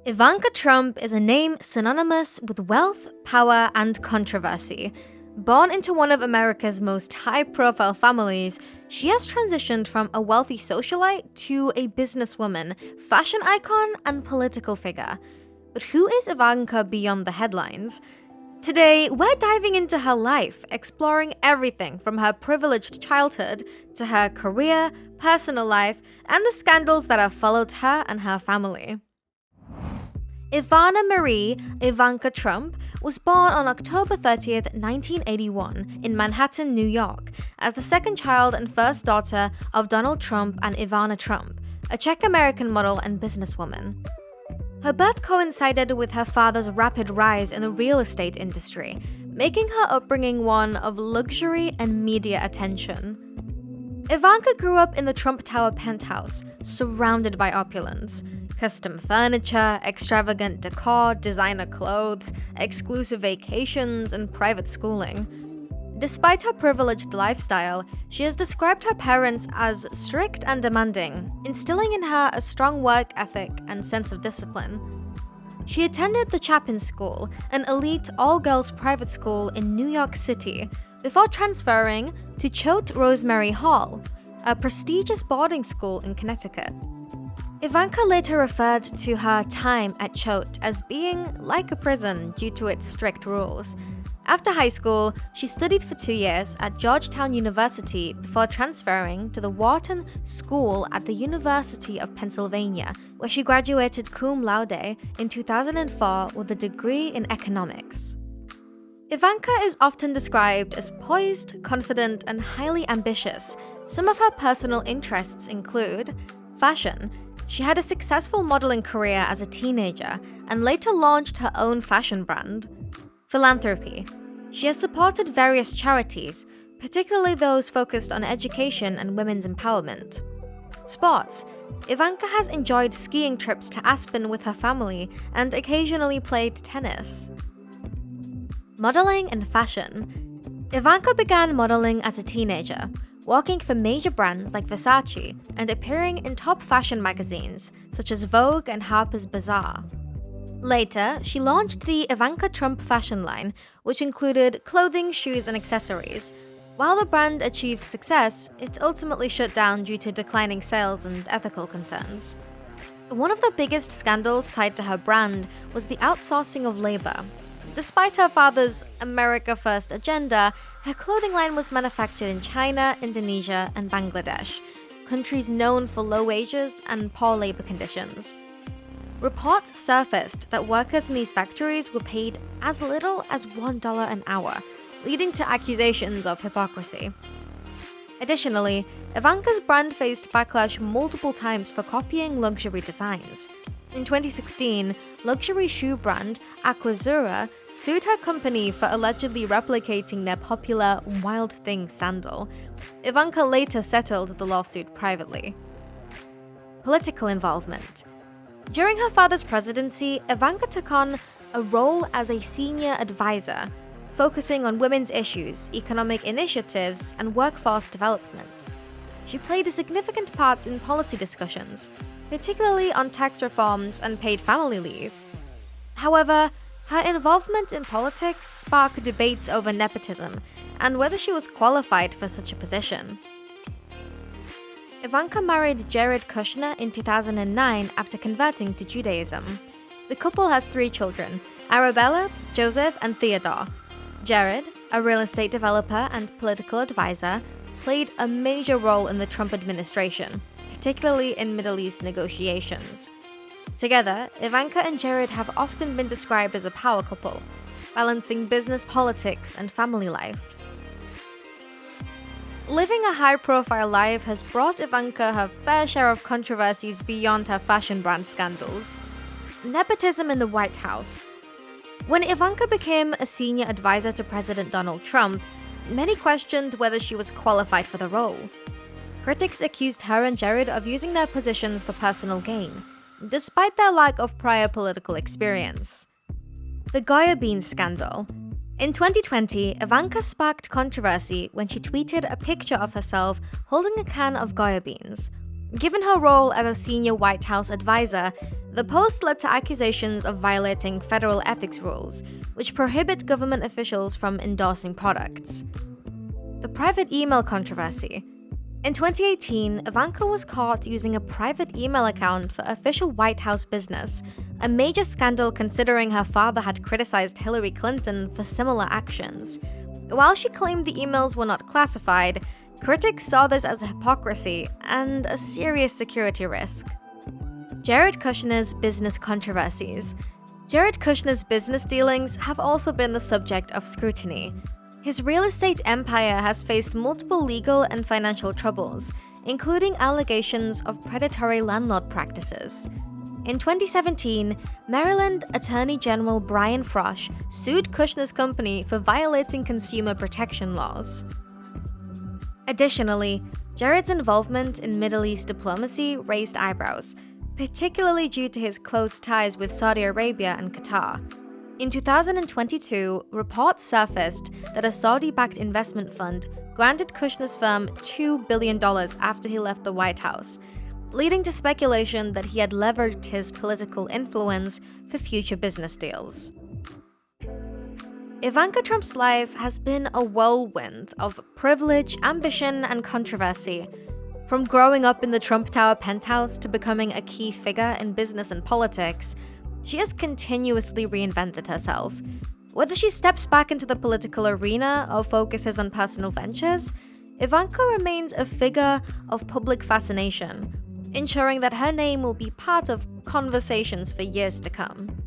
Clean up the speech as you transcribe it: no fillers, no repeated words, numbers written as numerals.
Ivanka Trump is a name synonymous with wealth, power, and controversy. Born into one of America's most high-profile families, she has transitioned from a wealthy socialite to a businesswoman, fashion icon, and political figure. But who is Ivanka beyond the headlines? Today, we're diving into her life, exploring everything from her privileged childhood to her career, personal life, and the scandals that have followed her and her family. Ivana Marie Ivanka Trump was born on October 30th, 1981 in Manhattan, New York, as the second child and first daughter of Donald Trump and Ivana Trump, a Czech-American model and businesswoman. Her birth coincided with her father's rapid rise in the real estate industry, making her upbringing one of luxury and media attention. Ivanka grew up in the Trump Tower penthouse, surrounded by opulence. Custom furniture, extravagant decor, designer clothes, exclusive vacations, and private schooling. Despite her privileged lifestyle, she has described her parents as strict and demanding, instilling in her a strong work ethic and sense of discipline. She attended the Chapin School, an elite all-girls private school in New York City, before transferring to Choate Rosemary Hall, a prestigious boarding school in Connecticut. Ivanka later referred to her time at Choate as being like a prison due to its strict rules. After high school, she studied for 2 years at Georgetown University before transferring to the Wharton School at the University of Pennsylvania, where she graduated cum laude in 2004 with a degree in economics. Ivanka is often described as poised, confident, and highly ambitious. Some of her personal interests include fashion. She had a successful modeling career as a teenager and later launched her own fashion brand. Philanthropy. She has supported various charities, particularly those focused on education and women's empowerment. Sports. Ivanka has enjoyed skiing trips to Aspen with her family and occasionally played tennis. Modeling and fashion. Ivanka began modeling as a teenager, working for major brands like Versace and appearing in top fashion magazines such as Vogue and Harper's Bazaar. Later, she launched the Ivanka Trump fashion line, which included clothing, shoes, and accessories. While the brand achieved success, it ultimately shut down due to declining sales and ethical concerns. One of the biggest scandals tied to her brand was the outsourcing of labor. Despite her father's America First agenda, her clothing line was manufactured in China, Indonesia, and Bangladesh, countries known for low wages and poor labor conditions. Reports surfaced that workers in these factories were paid as little as $1 an hour, leading to accusations of hypocrisy. Additionally, Ivanka's brand faced backlash multiple times for copying luxury designs. In 2016, luxury shoe brand Aquazzura sued her company for allegedly replicating their popular Wild Thing sandal. Ivanka later settled the lawsuit privately. Political involvement. During her father's presidency, Ivanka took on a role as a senior advisor, focusing on women's issues, economic initiatives, and workforce development. She played a significant part in policy discussions, particularly on tax reforms and paid family leave. However, her involvement in politics sparked debates over nepotism and whether she was qualified for such a position. Ivanka married Jared Kushner in 2009 after converting to Judaism. The couple has 3 children, Arabella, Joseph, and Theodore. Jared, a real estate developer and political advisor, played a major role in the Trump administration, particularly in Middle East negotiations. Together, Ivanka and Jared have often been described as a power couple, balancing business politics and family life. Living a high-profile life has brought Ivanka her fair share of controversies beyond her fashion brand scandals. Nepotism in the White House. When Ivanka became a senior advisor to President Donald Trump, many questioned whether she was qualified for the role. Critics accused her and Jared of using their positions for personal gain, despite their lack of prior political experience. The Goya beans scandal. In 2020, Ivanka sparked controversy when she tweeted a picture of herself holding a can of Goya beans. Given her role as a senior White House advisor, The post led to accusations of violating federal ethics rules, which prohibit government officials from endorsing products. The private email controversy. In 2018, Ivanka was caught using a private email account for official White House business, a major scandal considering her father had criticized Hillary Clinton for similar actions. While she claimed the emails were not classified, critics saw this as hypocrisy and a serious security risk. Jared Kushner's business controversies. Jared Kushner's business dealings have also been the subject of scrutiny. His real estate empire has faced multiple legal and financial troubles, including allegations of predatory landlord practices. In 2017, Maryland Attorney General Brian Frosh sued Kushner's company for violating consumer protection laws. Additionally, Jared's involvement in Middle East diplomacy raised eyebrows, particularly due to his close ties with Saudi Arabia and Qatar. In 2022, reports surfaced that a Saudi-backed investment fund granted Kushner's firm $2 billion after he left the White House, leading to speculation that he had leveraged his political influence for future business deals. Ivanka Trump's life has been a whirlwind of privilege, ambition, and controversy. From growing up in the Trump Tower penthouse to becoming a key figure in business and politics, she has continuously reinvented herself. Whether she steps back into the political arena or focuses on personal ventures, Ivanka remains a figure of public fascination, ensuring that her name will be part of conversations for years to come.